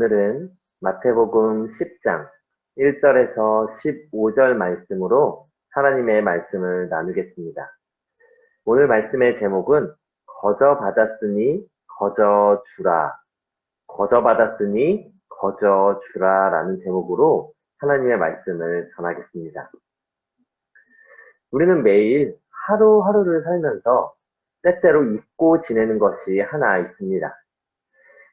오늘은 마태복음 10장 1절에서 15절 말씀으로 하나님의 말씀을 나누겠습니다. 오늘 말씀의 제목은 거저 받았으니 거저 주라, 거저 받았으니 거저 주라 라는 제목으로 하나님의 말씀을 전하겠습니다. 우리는 매일 하루하루를 살면서 때때로 잊고 지내는 것이 하나 있습니다.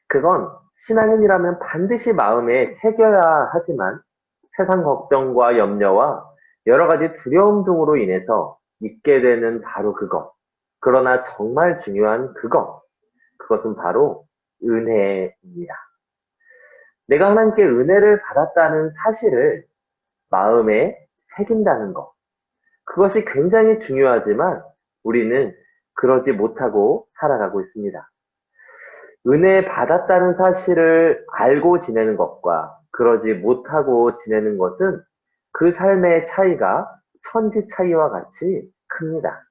그건 신앙인이라면 반드시 마음에 새겨야 하지만 세상 걱정과 염려와 여러 가지 두려움 등으로 인해서 잊게 되는 바로 그것. 그러나 정말 중요한 그것은 바로 은혜입니다. 내가 하나님께 은혜를 받았다는 사실을 마음에 새긴다는 것. 그것이 굉장히 중요하지만 우리는 그러지 못하고 살아가고 있습니다. 은혜 받았다는 사실을 알고 지내는 것과 그러지 못하고 지내는 것은 그 삶의 차이가 천지 차이와 같이 큽니다.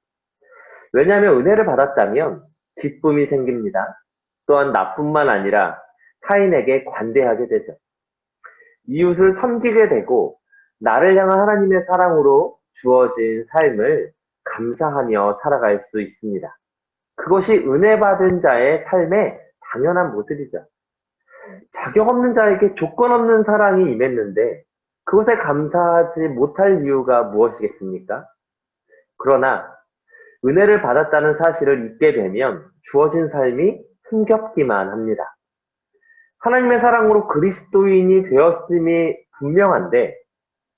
왜냐하면 은혜를 받았다면 기쁨이 생깁니다. 또한 나뿐만 아니라 타인에게 관대하게 되죠. 이웃을 섬기게 되고 나를 향한 하나님의 사랑으로 주어진 삶을 감사하며 살아갈 수 있습니다. 그것이 은혜 받은 자의 삶의 당연한 모습이죠. 자격 없는 자에게 조건 없는 사랑이 임했는데 그것에 감사하지 못할 이유가 무엇이겠습니까? 그러나 은혜를 받았다는 사실을 잊게 되면 주어진 삶이 힘겹기만 합니다. 하나님의 사랑으로 그리스도인이 되었음이 분명한데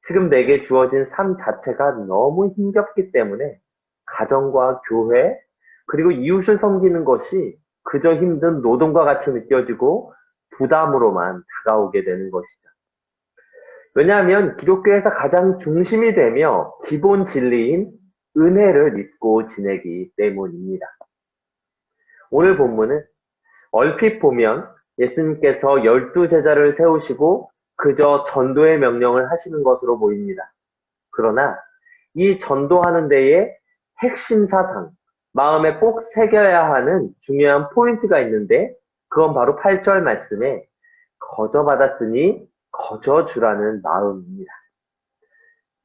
지금 내게 주어진 삶 자체가 너무 힘겹기 때문에 가정과 교회 그리고 이웃을 섬기는 것이 그저 힘든 노동과 같이 느껴지고 부담으로만 다가오게 되는 것이죠. 왜냐하면 기독교에서 가장 중심이 되며 기본 진리인 은혜를 잊고 지내기 때문입니다. 오늘 본문은 얼핏 보면 예수님께서 12제자를 세우시고 그저 전도의 명령을 하시는 것으로 보입니다. 그러나 이 전도하는 데에 핵심 사상, 마음에 꼭 새겨야 하는 중요한 포인트가 있는데 그건 바로 8절 말씀에 거저 받았으니 거저 주라는 마음입니다.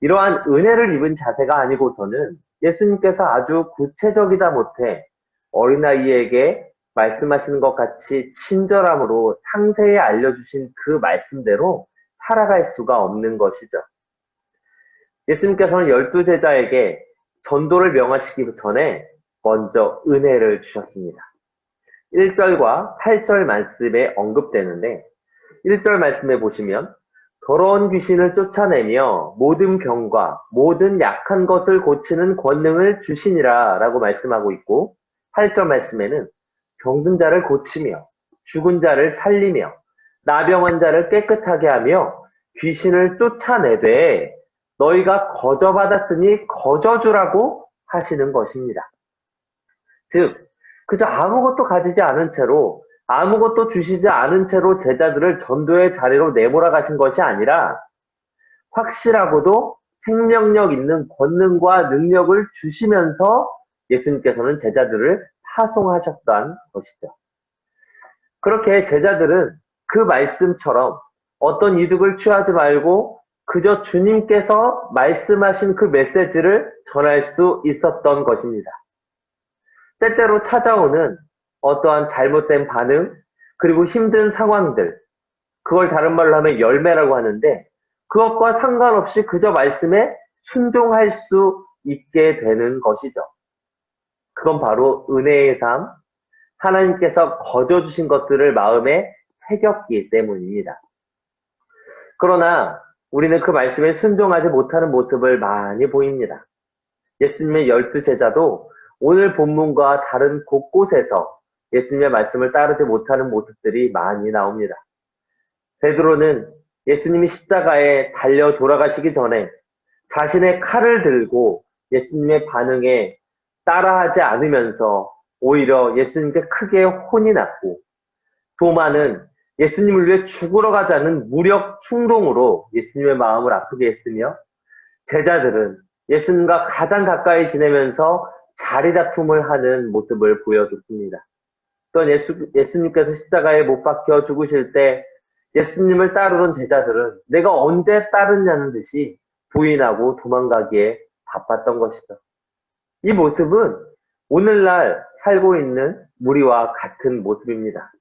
이러한 은혜를 입은 자세가 아니고서는 예수님께서 아주 구체적이다 못해 어린아이에게 말씀하시는 것 같이 친절함으로 상세히 알려주신 그 말씀대로 살아갈 수가 없는 것이죠. 예수님께서는 12제자에게 전도를 명하시기 전에 먼저 은혜를 주셨습니다. 1절과 8절 말씀에 언급되는데 1절 말씀에 보시면 더러운 귀신을 쫓아내며 모든 병과 모든 약한 것을 고치는 권능을 주시니라 라고 말씀하고 있고 8절 말씀에는 병든 자를 고치며 죽은 자를 살리며 나병한 자를 깨끗하게 하며 귀신을 쫓아내되 너희가 거저 받았으니 거저 주라고 하시는 것입니다. 즉 그저 아무것도 가지지 않은 채로 아무것도 주시지 않은 채로 제자들을 전도의 자리로 내몰아가신 것이 아니라 확실하고도 생명력 있는 권능과 능력을 주시면서 예수님께서는 제자들을 파송하셨던 것이죠. 그렇게 제자들은 그 말씀처럼 어떤 이득을 취하지 말고 그저 주님께서 말씀하신 그 메시지를 전할 수 있었던 것입니다. 때때로 찾아오는 어떠한 잘못된 반응, 그리고 힘든 상황들, 그걸 다른 말로 하면 열매라고 하는데 그것과 상관없이 그저 말씀에 순종할 수 있게 되는 것이죠. 그건 바로 은혜의 삶, 하나님께서 거저 주신 것들을 마음에 새겼기 때문입니다. 그러나 우리는 그 말씀에 순종하지 못하는 모습을 많이 보입니다. 예수님의 12제자도 오늘 본문과 다른 곳곳에서 예수님의 말씀을 따르지 못하는 모습들이 많이 나옵니다. 베드로는 예수님이 십자가에 달려 돌아가시기 전에 자신의 칼을 들고 예수님의 반응에 따라하지 않으면서 오히려 예수님께 크게 혼이 났고 도마는 예수님을 위해 죽으러 가자는 무력 충동으로 예수님의 마음을 아프게 했으며 제자들은 예수님과 가장 가까이 지내면서 자리다툼을 하는 모습을 보여줬습니다. 또 예수님께서 십자가에 못 박혀 죽으실 때 예수님을 따르던 제자들은 내가 언제 따르냐는 듯이 부인하고 도망가기에 바빴던 것이죠. 이 모습은 오늘날 살고 있는 우리와 같은 모습입니다.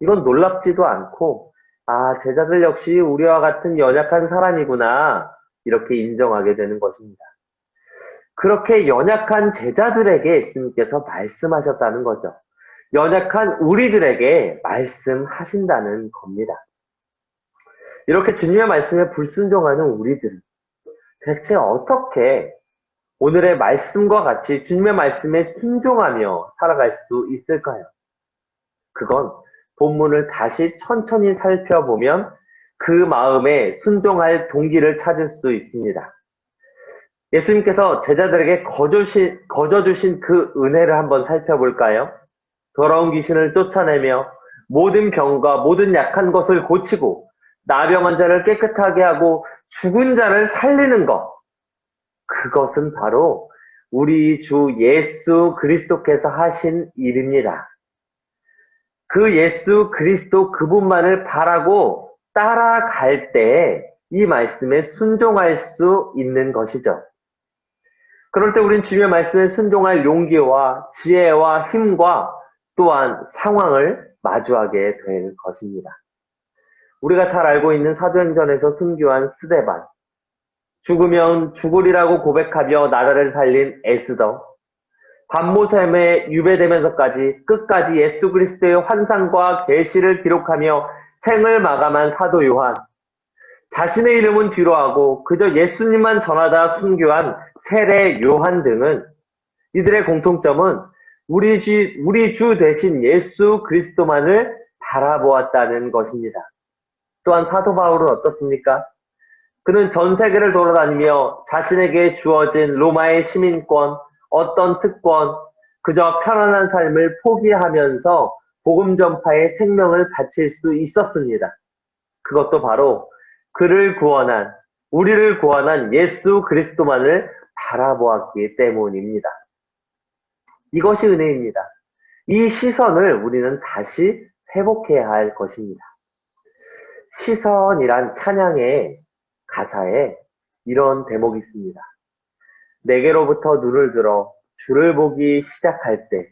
이건 놀랍지도 않고, 아, 제자들 역시 우리와 같은 연약한 사람이구나, 이렇게 인정하게 되는 것입니다. 그렇게 연약한 제자들에게 예수님께서 말씀하셨다는 거죠. 연약한 우리들에게 말씀하신다는 겁니다. 이렇게 주님의 말씀에 불순종하는 우리들은 대체 어떻게 오늘의 말씀과 같이 주님의 말씀에 순종하며 살아갈 수 있을까요? 그건 본문을 다시 천천히 살펴보면 그 마음에 순종할 동기를 찾을 수 있습니다. 예수님께서 제자들에게 거저주신 그 은혜를 한번 살펴볼까요? 더러운 귀신을 쫓아내며 모든 병과 모든 약한 것을 고치고 나병한 자를 깨끗하게 하고 죽은 자를 살리는 것. 그것은 바로 우리 주 예수 그리스도께서 하신 일입니다. 그 예수 그리스도 그분만을 바라고 따라갈 때 이 말씀에 순종할 수 있는 것이죠. 그럴 때 우린 주님의 말씀에 순종할 용기와 지혜와 힘과 또한 상황을 마주하게 될 것입니다. 우리가 잘 알고 있는 사도행전에서 순교한 스데반, 죽으면 죽으리라고 고백하며 나라를 살린 에스더, 반모섬에 유배되면서까지 끝까지 예수 그리스도의 환상과 계시를 기록하며 생을 마감한 사도 요한, 자신의 이름은 뒤로하고 그저 예수님만 전하다 순교한 세례 요한 등은 이들의 공통점은 우리 주 대신 예수 그리스도만을 바라보았다는 것입니다. 또한 사도 바울은 어떻습니까? 그는 전 세계를 돌아다니며 자신에게 주어진 로마의 시민권, 어떤 특권, 그저 편안한 삶을 포기하면서 복음 전파에 생명을 바칠 수 있었습니다. 그것도 바로 우리를 구원한 예수 그리스도만을 바라보았기 때문입니다. 이것이 은혜입니다. 이 시선을 우리는 다시 회복해야 할 것입니다. 시선이란 찬양의 가사에 이런 대목이 있습니다. 내게로부터 눈을 들어 주를 보기 시작할 때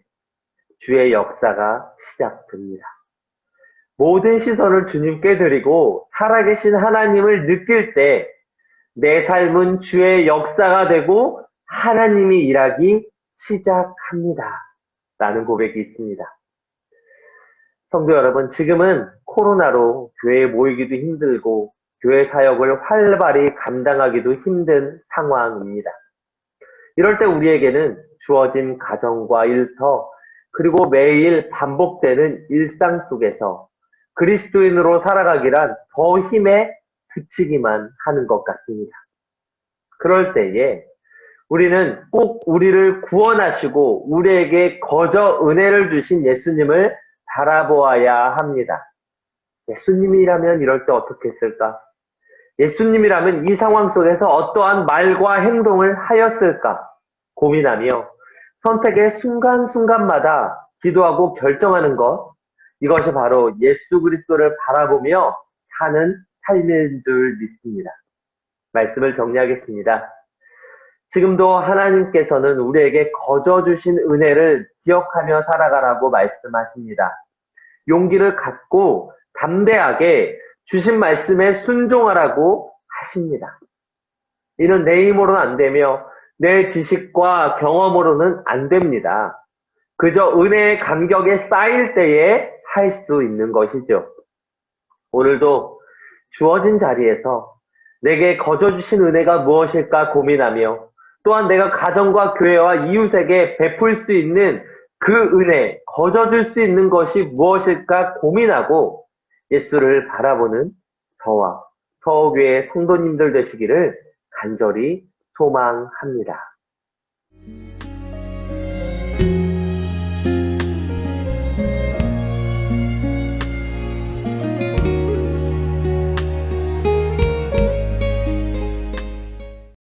주의 역사가 시작됩니다. 모든 시선을 주님께 드리고 살아계신 하나님을 느낄 때 내 삶은 주의 역사가 되고 하나님이 일하기 시작합니다. 라는 고백이 있습니다. 성도 여러분, 지금은 코로나로 교회에 모이기도 힘들고 교회 사역을 활발히 감당하기도 힘든 상황입니다. 이럴 때 우리에게는 주어진 가정과 일터, 그리고 매일 반복되는 일상 속에서 그리스도인으로 살아가기란 더 힘에 부치기만 하는 것 같습니다. 그럴 때에 우리는 꼭 우리를 구원하시고 우리에게 거저 은혜를 주신 예수님을 바라보아야 합니다. 예수님이라면 이럴 때 어떻게 했을까? 예수님이라면 이 상황 속에서 어떠한 말과 행동을 하였을까? 고민하며 선택의 순간순간마다 기도하고 결정하는 것, 이것이 바로 예수 그리스도를 바라보며 사는 삶인 줄 믿습니다. 말씀을 정리하겠습니다. 지금도 하나님께서는 우리에게 거저 주신 은혜를 기억하며 살아가라고 말씀하십니다. 용기를 갖고 담대하게 주신 말씀에 순종하라고 하십니다. 이는 내 힘으로는 안 되며 내 지식과 경험으로는 안 됩니다. 그저 은혜의 감격에 쌓일 때에 할 수 있는 것이죠. 오늘도 주어진 자리에서 내게 거저 주신 은혜가 무엇일까 고민하며 또한 내가 가정과 교회와 이웃에게 베풀 수 있는 그 은혜, 거저 줄 수 있는 것이 무엇일까 고민하고 예수를 바라보는 저와 서교회 성도님들 되시기를 간절히 소망합니다.